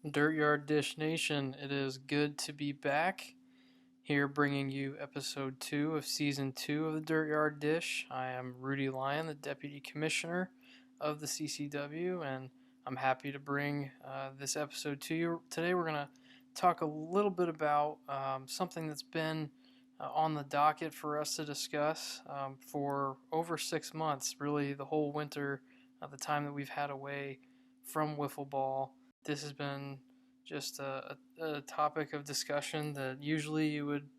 Dirtyard Dish Nation, it is good to be back here bringing you episode 2 of season 2 of the Dirtyard Dish. I am Rudy Lyon, the Deputy Commissioner of the CCW, and I'm happy to bring this episode to you. Today we're going to talk a little bit about something that's been on the docket for us to discuss for over 6 months, really the whole winter, the time that we've had away from wiffle ball. This has been just a topic of discussion that usually you would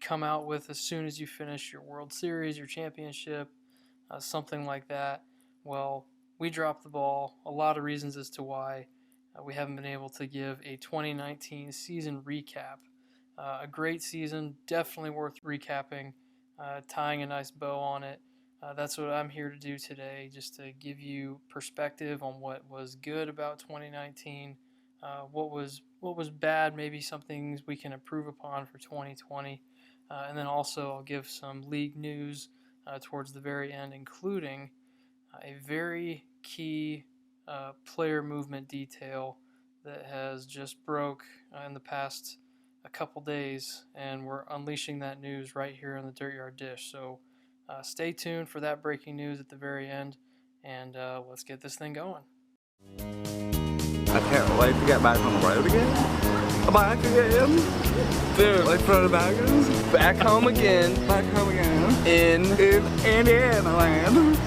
come out with as soon as you finish your World Series, your championship, something like that. Well, we dropped the ball. A lot of reasons as to why we haven't been able to give a 2019 season recap. A great season, definitely worth recapping, tying a nice bow on it. That's what I'm here to do today, just to give you perspective on what was good about 2019, what was bad, maybe some things we can improve upon for 2020, and then also I'll give some league news towards the very end, including a very key player movement detail that has just broke in the past a couple days, and we're unleashing that news right here on the Dirtyard Dish. So stay tuned for that breaking news at the very end, and let's get this thing going. I can't wait to get back on the road again. Back again. Dude, like from the baggers. Back home again. Back home again. In Indiana land.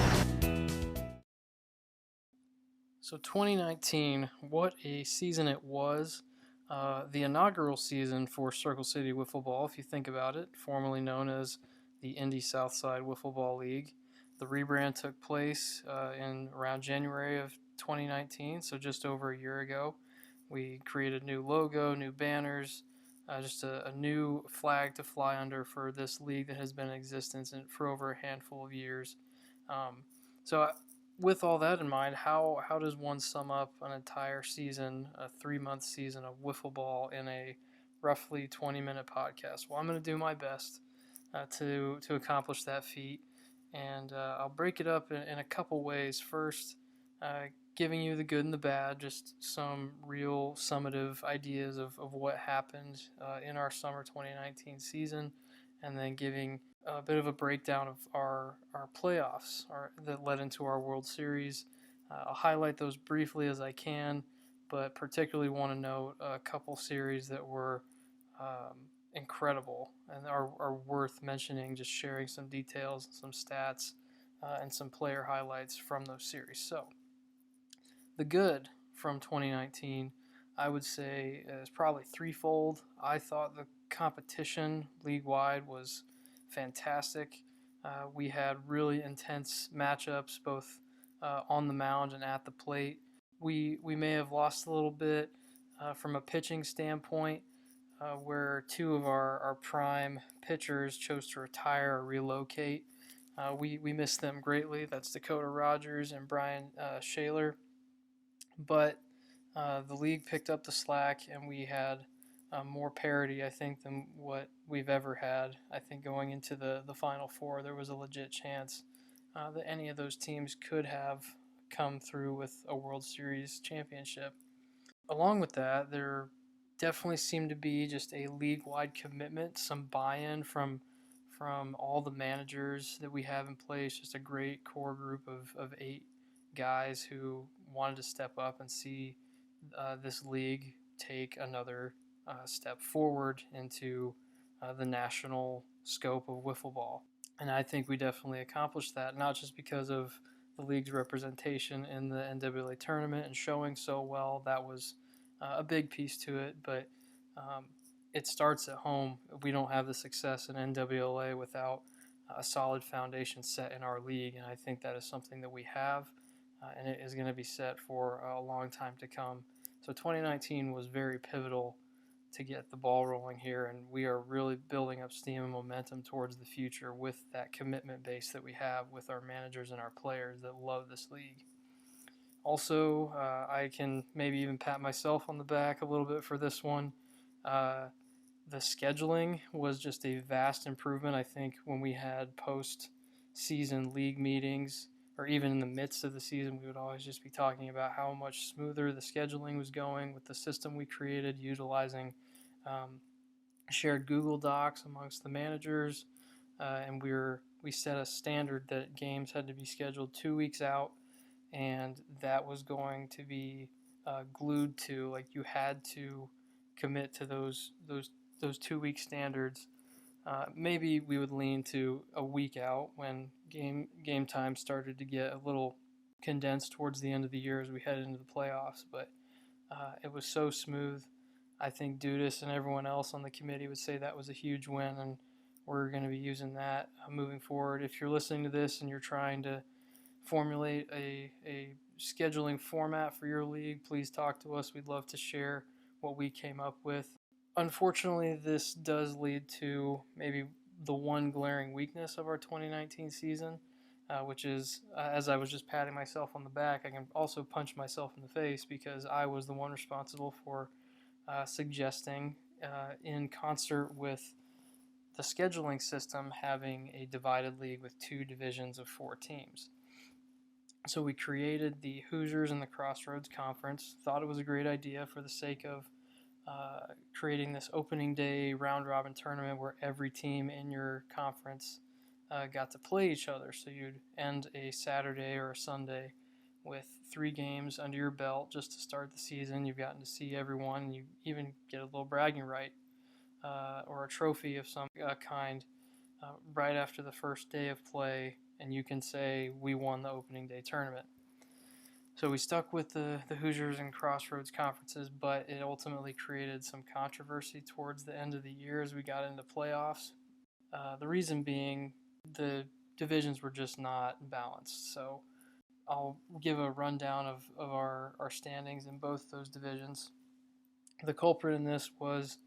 So 2019, what a season it was. The inaugural season for Circle City Wiffle Ball, if you think about it, formerly known as the Indy Southside Wiffle Ball League. The rebrand took place in around January of 2019, so just over a year ago. We created new logo, new banners, just a new flag to fly under for this league that has been in existence for over a handful of years. With all that in mind, how does one sum up an entire season, a 3-month season of wiffle ball in a roughly 20-minute podcast? Well, I'm going to do my best to accomplish that feat, and I'll break it up in a couple ways. First, giving you the good and the bad, just some real summative ideas of what happened in our summer 2019 season, and then giving a bit of a breakdown of our playoffs that led into our World Series. I'll highlight those briefly as I can, but particularly want to note a couple series that were incredible and are worth mentioning, just sharing some details, some stats, and some player highlights from those series. So, the good from 2019, I would say, is probably threefold. I thought the competition league-wide was fantastic. We had really intense matchups, both on the mound and at the plate. We may have lost a little bit from a pitching standpoint, where two of our prime pitchers chose to retire or relocate. We missed them greatly. That's Dakota Rogers and Brian Shaler. But the league picked up the slack, and we had more parity, I think, than what we've ever had. I think going into the Final Four, there was a legit chance that any of those teams could have come through with a World Series championship. Along with that, there definitely seemed to be just a league-wide commitment, some buy-in from all the managers that we have in place, just a great core group of 8 guys who wanted to step up and see this league take another step forward into the national scope of wiffle ball. And I think we definitely accomplished that, not just because of the league's representation in the NWA tournament and showing so well. That was a big piece to it, but it starts at home. We don't have the success in NWA without a solid foundation set in our league, and I think that is something that we have, and it is going to be set for a long time to come. So 2019 was very pivotal to get the ball rolling here, and we are really building up steam and momentum towards the future with that commitment base that we have with our managers and our players that love this league. Also, I can maybe even pat myself on the back a little bit for this one. The scheduling was just a vast improvement. I think when we had post-season league meetings, or even in the midst of the season, we would always just be talking about how much smoother the scheduling was going with the system we created, utilizing shared Google Docs amongst the managers, and we set a standard that games had to be scheduled 2 weeks out, and that was going to be glued to, like, you had to commit to those 2 week standards. Maybe we would lean to a week out when game time started to get a little condensed towards the end of the year as we head into the playoffs, but it was so smooth. I think Dudas and everyone else on the committee would say that was a huge win, and we're going to be using that moving forward. If you're listening to this and you're trying to formulate a scheduling format for your league, please talk to us. We'd love to share what we came up with. Unfortunately, this does lead to maybe the one glaring weakness of our 2019 season, which is, as I was just patting myself on the back, I can also punch myself in the face because I was the one responsible for suggesting, in concert with the scheduling system, having a divided league with 2 divisions of 4 teams. So we created the Hoosiers and the Crossroads Conference. Thought it was a great idea for the sake of creating this opening day round-robin tournament where every team in your conference got to play each other. So you'd end a Saturday or a Sunday with 3 games under your belt just to start the season. You've gotten to see everyone, and you even get a little bragging right or a trophy of some kind right after the first day of play, and you can say, we won the opening day tournament. So we stuck with the Hoosiers and Crossroads conferences, but it ultimately created some controversy towards the end of the year as we got into playoffs. The reason being the divisions were just not balanced. So I'll give a rundown of our standings in both those divisions. The culprit in this was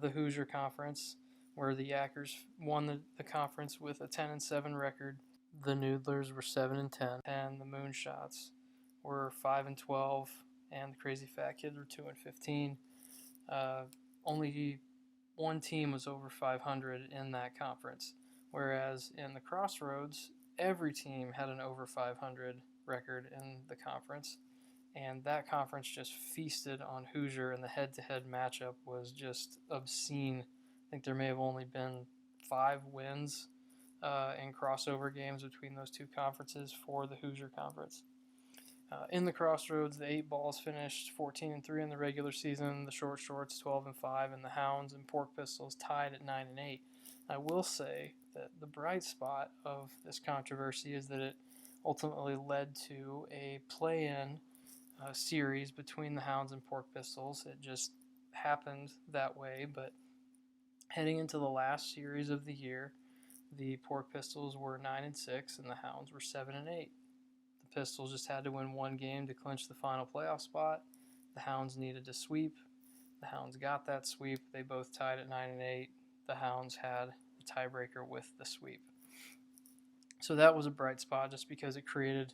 the Hoosier Conference, where the Yackers won the conference with a 10-7 record. The Noodlers were 7-10, and the Moonshots were 5-12, and the Crazy Fat Kids were 2-15. Only one team was over 500 in that conference, whereas in the Crossroads, every team had an over 500 record in the conference, and that conference just feasted on Hoosier, and the head-to-head matchup was just obscene. I think there may have only been 5 wins in crossover games between those 2 conferences for the Hoosier Conference. In the Crossroads, the 8 Balls finished 14-3 in the regular season, the Short Shorts 12-5, and the Hounds and Pork Pistols tied at 9-8. I will say that the bright spot of this controversy is that it ultimately led to a play-in series between the Hounds and Pork Pistols. It just happened that way, but heading into the last series of the year, the Pork Pistols were 9-6 and the Hounds were 7-8. The Pistols just had to win 1 game to clinch the final playoff spot. The Hounds needed to sweep. The Hounds got that sweep. They both tied at 9-8. The Hounds had the tiebreaker with the sweep. So that was a bright spot just because it created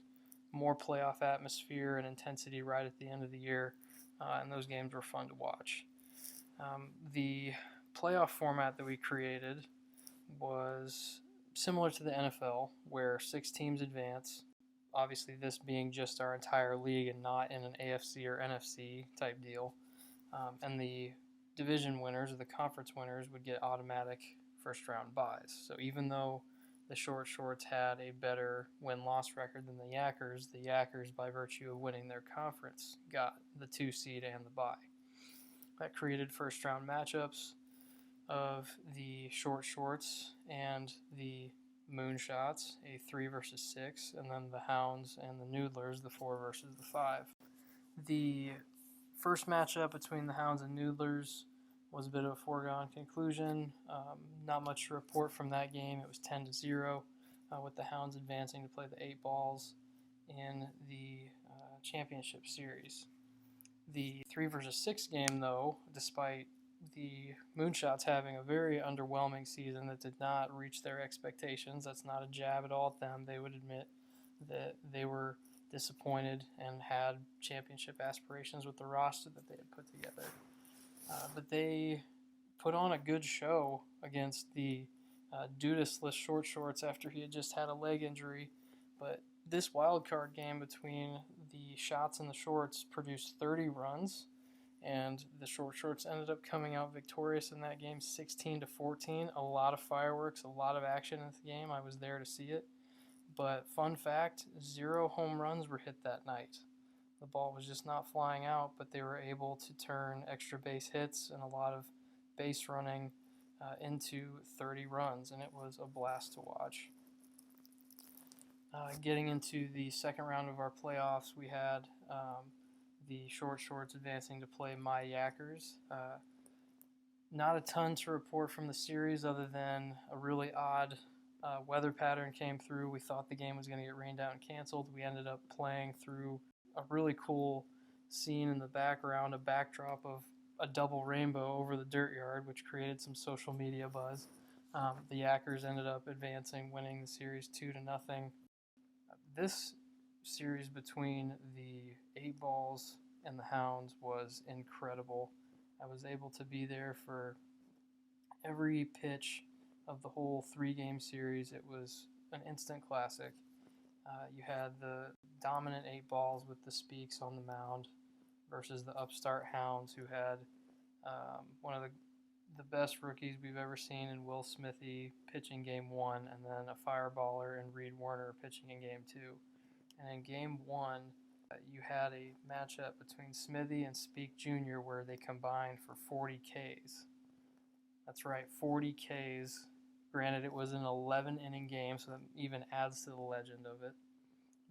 more playoff atmosphere and intensity right at the end of the year, and those games were fun to watch. The playoff format that we created was similar to the NFL, where 6 teams advance. Obviously, this being just our entire league and not in an AFC or NFC type deal. And the division winners or the conference winners would get automatic first-round buys. So even though the Short Shorts had a better win-loss record than the Yackers, by virtue of winning their conference, got the 2 seed and the bye. That created first-round matchups of the Short Shorts and the Moonshots, a 3 versus 6, and then the Hounds and the Noodlers, the 4 versus the 5. The first matchup between the Hounds and Noodlers was a bit of a foregone conclusion. Not much to report from that game. It was 10-0, with the Hounds advancing to play the 8 Balls in the championship series. The 3 versus 6 game, though, despite the Moonshots having a very underwhelming season that did not reach their expectations, that's not a jab at all at them. They would admit that they were disappointed and had championship aspirations with the roster that they had put together. But they put on a good show against the Dudas-less Short Shorts after he had just had a leg injury. But This wild card game between the shots and the shorts produced 30 runs, and the shorts ended up coming out victorious in that game 16-14. A lot of fireworks, a lot of action in the game. I was there to see it. But fun fact, 0 home runs were hit that night. The ball was just not flying out, but they were able to turn extra base hits and a lot of base running into 30 runs, and it was a blast to watch. Getting into the second round of our playoffs, we had the shorts advancing to play my Yackers. Not a ton to report from the series other than a really odd weather pattern came through. We thought the game was going to get rained out and canceled. We ended up playing through a really cool scene in the background, a backdrop of a double rainbow over the Dirtyard, which created some social media buzz. The Yackers ended up advancing, winning the series 2-0. This series between the 8 Balls and the Hounds was incredible. I was able to be there for every pitch of the whole 3-game series. It was an instant classic. You had the dominant 8 Balls with the Speaks on the mound versus the upstart Hounds, who had one of the best rookies we've ever seen in Will Smithy pitching Game 1, and then a fireballer in Reed Warner pitching in Game 2. And in Game 1, you had a matchup between Smithy and Speak Jr. where they combined for 40 Ks. That's right, 40 Ks. Granted, it was an 11-inning game, so that even adds to the legend of it.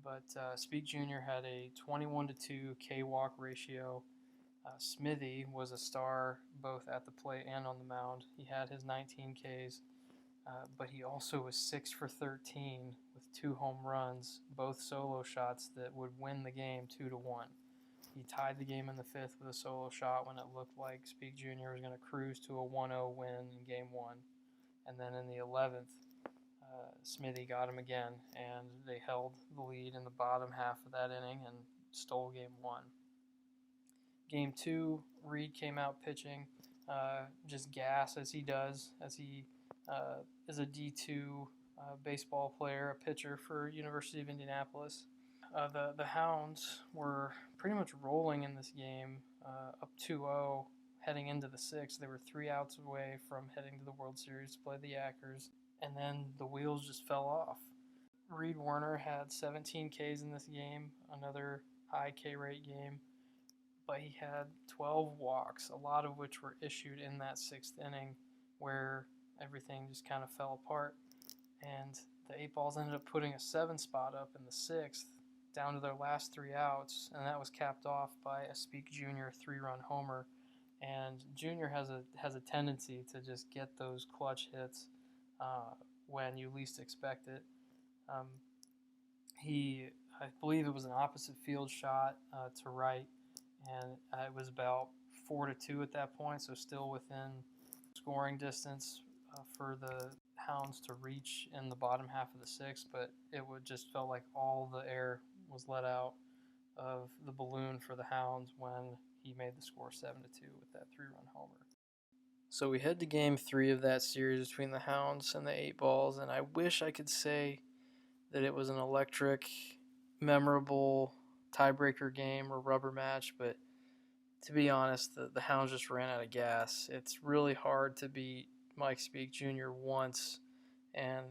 But Speak Jr. had a 21-2 K-walk ratio. Smithy was a star both at the plate and on the mound. He had his 19 Ks, but he also was 6 for 13 with 2 home runs, both solo shots that would win the game 2-1. He tied the game in the 5th with a solo shot when it looked like Speak Jr. was going to cruise to a 1-0 win in Game 1. And then in the 11th, Smithy got him again, and they held the lead in the bottom half of that inning and stole Game 1. Game 2, Reed came out pitching, just gas as he does, as he is a D2 baseball player, a pitcher for University of Indianapolis. The Hounds were pretty much rolling in this game, up 2-0, heading into the 6th. They were 3 outs away from heading to the World Series to play the Yackers, and then the wheels just fell off. Reed Warner had 17 Ks in this game, another high K rate game, but he had 12 walks, a lot of which were issued in that 6th inning where everything just kind of fell apart. And the 8 Balls ended up putting a 7 spot up in the 6th, down to their last 3 outs, and that was capped off by a Speak Jr. 3-run homer. And Jr. has a tendency to just get those clutch hits when you least expect it. I believe it was an opposite field shot to right, and it was about 4-2 at that point, so still within scoring distance for the Hounds to reach in the bottom half of the 6th, but it would just felt like all the air was let out of the balloon for the Hounds when he made the score 7-2 with that 3-run homer. So we head to Game 3 of that series between the Hounds and the 8 Balls, and I wish I could say that it was an electric, memorable tiebreaker game or rubber match, but to be honest, the Hounds just ran out of gas. It's really hard to beat Mike Speak Jr. once, and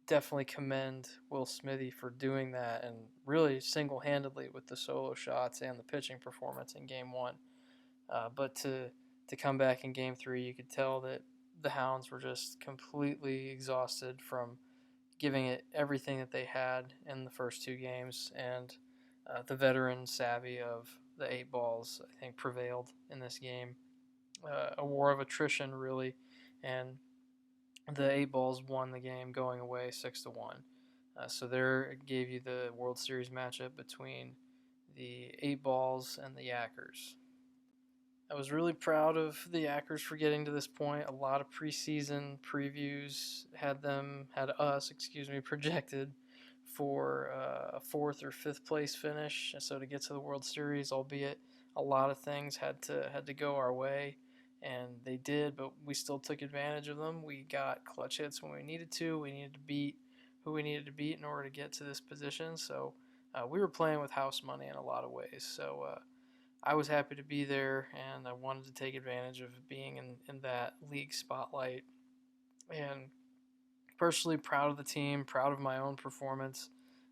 definitely commend Will Smithy for doing that, and really single-handedly with the solo shots and the pitching performance in Game 1. But to come back in Game 3, you could tell that the Hounds were just completely exhausted from giving it everything that they had in the first 2 games, and the veteran savvy of the 8 Balls, I think, prevailed in this game. A war of attrition, really, and the 8 Balls won the game going away 6-1. So there gave you the World Series matchup between the 8 Balls and the Yackers. I was really proud of the Yackers for getting to this point. A lot of preseason previews had us projected for a 4th or 5th place finish. So to get to the World Series, albeit a lot of things had to go our way, and they did, but we still took advantage of them. We got clutch hits when we needed to. We needed to beat who we needed to beat in order to get to this position. So we were playing with house money in a lot of ways. So I was happy to be there, and I wanted to take advantage of being in that league spotlight. And personally proud of the team, proud of my own performance.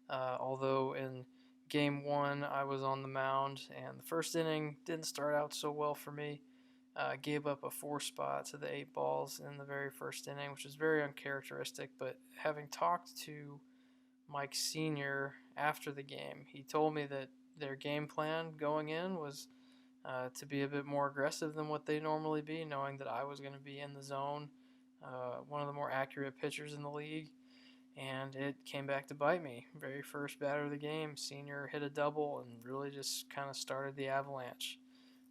Although in game one, I was on the mound, and the first inning didn't start out so well for me. Gave up a 4 spot to the 8 balls in the very first inning, which is very uncharacteristic. But having talked to Mike Sr. after the game, he told me that their game plan going in was to be a bit more aggressive than what they normally be, knowing that I was going to be in the zone, one of the more accurate pitchers in the league. And it came back to bite me. Very first batter of the game, Senior hit a double and really just kind of started the avalanche.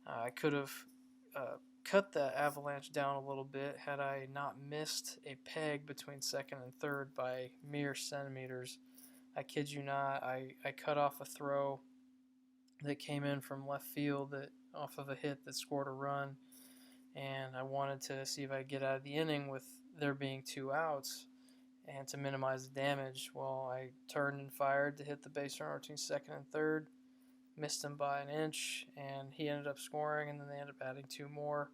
I could have cut the avalanche down a little bit had I not missed a peg between second and third by mere centimeters. I kid you not, I cut off a throw that came in from left field that off of a hit that scored a run, and I wanted to see if I could get out of the inning with there being 2 outs and to minimize the damage. Well, I turned and fired to hit the base runner between second and third, missed him by an inch, and he ended up scoring, and then they ended up adding 2 more.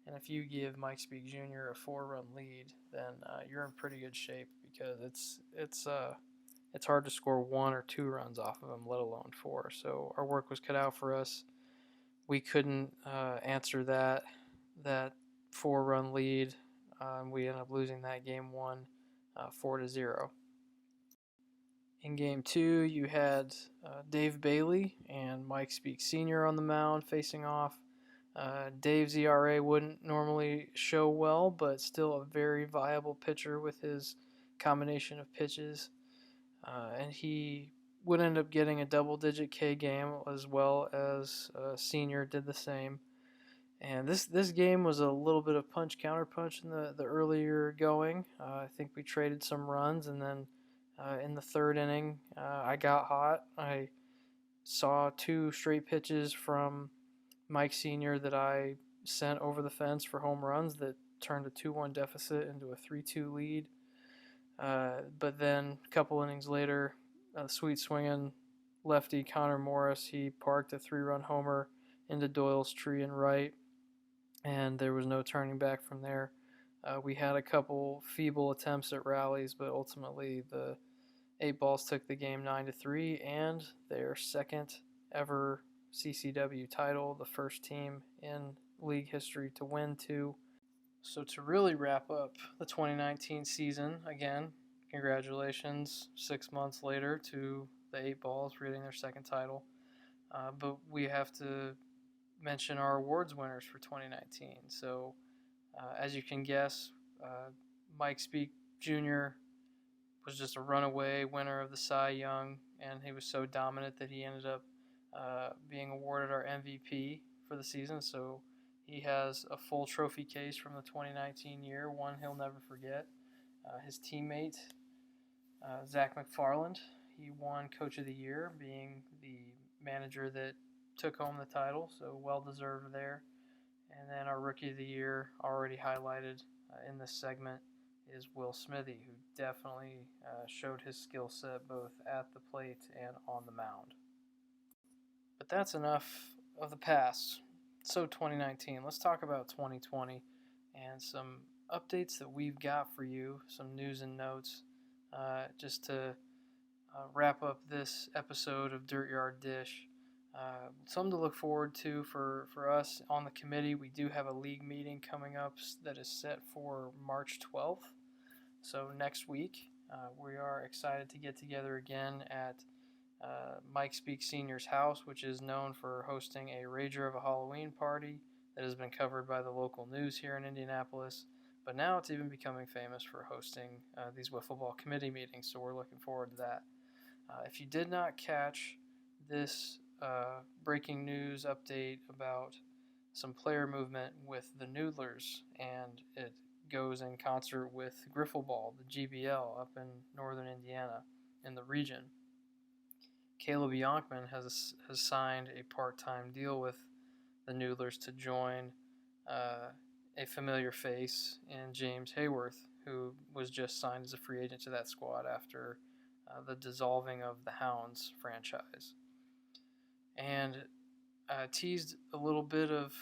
And if you give Mike Speak Jr. a 4-run lead, then you're in pretty good shape, because it's hard to score 1 or 2 runs off of him, let alone 4. So our work was cut out for us. We couldn't answer that 4-run lead. We ended up losing that game 1, 4-0. In game 2, you had Dave Bailey and Mike Speak Sr. on the mound facing off. Dave's ERA wouldn't normally show well, but still a very viable pitcher with his combination of pitches. And he would end up getting a double-digit K game, as well as Senior did the same. And this game was a little bit of punch-counterpunch in the earlier going. I think we traded some runs, and then in the third inning, I got hot. I saw 2 straight pitches from Mike Sr. that I sent over the fence for home runs that turned a 2-1 deficit into a 3-2 lead. But then a couple innings later, sweet swinging lefty Connor Morris, he parked a 3-run homer into Doyle's tree and right, and there was no turning back from there. We had a couple feeble attempts at rallies, but ultimately the 8 balls took the game 9-3, and their second ever CCW title, the first team in league history to win 2. So to really wrap up the 2019 season, again, congratulations 6 months later to the 8 balls for getting their second title. But we have to mention our awards winners for 2019. So as you can guess, Mike Speak Jr. was just a runaway winner of the Cy Young, and he was so dominant that he ended up being awarded our MVP for the season. So he has a full trophy case from the 2019 year, one he'll never forget. His teammate, Zach McFarland, he won Coach of the Year, being the manager that took home the title, so well-deserved there. And then our Rookie of the Year, already highlighted in this segment, is Will Smithy, who definitely showed his skill set both at the plate and on the mound. But that's enough of the past. So 2019, let's talk about 2020 and some updates that we've got for you, some news and notes, just to wrap up this episode of Dirtyard Dish. Something to look forward to for us on the committee. We do have a league meeting coming up that is set for March 12th. So next week, we are excited to get together again at Mike Speak Sr.'s house, which is known for hosting a rager of a Halloween party that has been covered by the local news here in Indianapolis. But now it's even becoming famous for hosting these wiffle ball committee meetings, so we're looking forward to that. If you did not catch this breaking news update about some player movement with the Noodlers, and it goes in concert with Wiffle Ball, the GBL, up in northern Indiana in the region. Caleb Yonkman has signed a part-time deal with the Noodlers to join a familiar face in James Hayworth, who was just signed as a free agent to that squad after the dissolving of the Hounds franchise. And teased a little bit of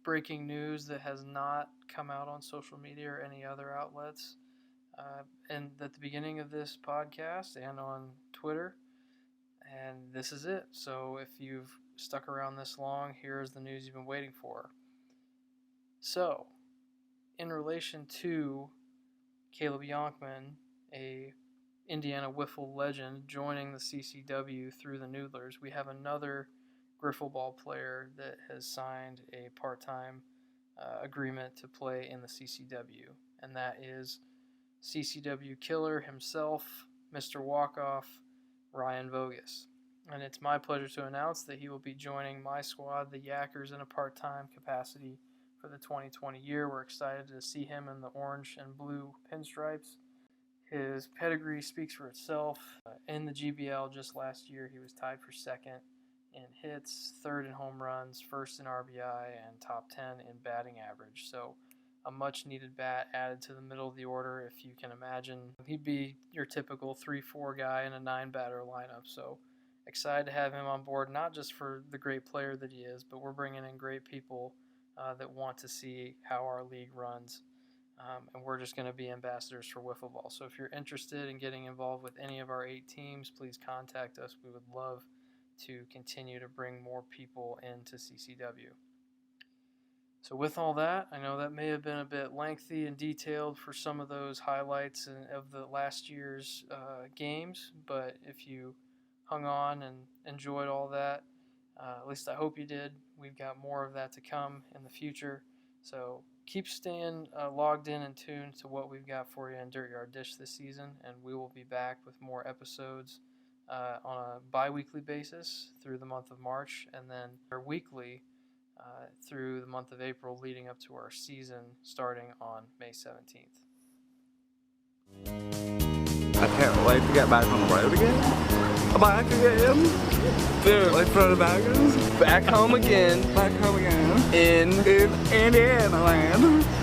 breaking news that has not come out on social media or any other outlets, and at the beginning of this podcast and on Twitter. And this is it. So if you've stuck around this long, here's the news you've been waiting for. So, in relation to Caleb Yonkman, a Indiana Wiffle legend, joining the CCW through the Noodlers, we have another Griffle ball player that has signed a part-time agreement to play in the CCW, and that is CCW killer himself, Mr. Walkoff, Ryan Vogus. And it's my pleasure to announce that he will be joining my squad, the Yackers, in a part-time capacity for the 2020 year. We're excited to see him in the orange and blue pinstripes. His pedigree speaks for itself. In the GBL just last year, he was tied for second in hits, third in home runs, first in RBI, and top 10 in batting average. So a much-needed bat added to the middle of the order, if you can imagine. He'd be your typical 3-4 guy in a 9-batter lineup. So excited to have him on board, not just for the great player that he is, but we're bringing in great people that want to see how our league runs. And we're just going to be ambassadors for Wiffle Ball. So if you're interested in getting involved with any of our 8 teams, please contact us. We would love to continue to bring more people into CCW. So with all that, I know that may have been a bit lengthy and detailed for some of those highlights of the last year's games, but if you hung on and enjoyed all that, at least I hope you did. We've got more of that to come in the future. So keep staying logged in and tuned to what we've got for you in Dirtyard Dish this season, and we will be back with more episodes on a bi-weekly basis through the month of March, and then weekly through the month of April, leading up to our season starting on May 17th. I can't wait to get back on the road again. Back again. Dude, like front of baggers. Back home again. Back home again. In In Indiana land.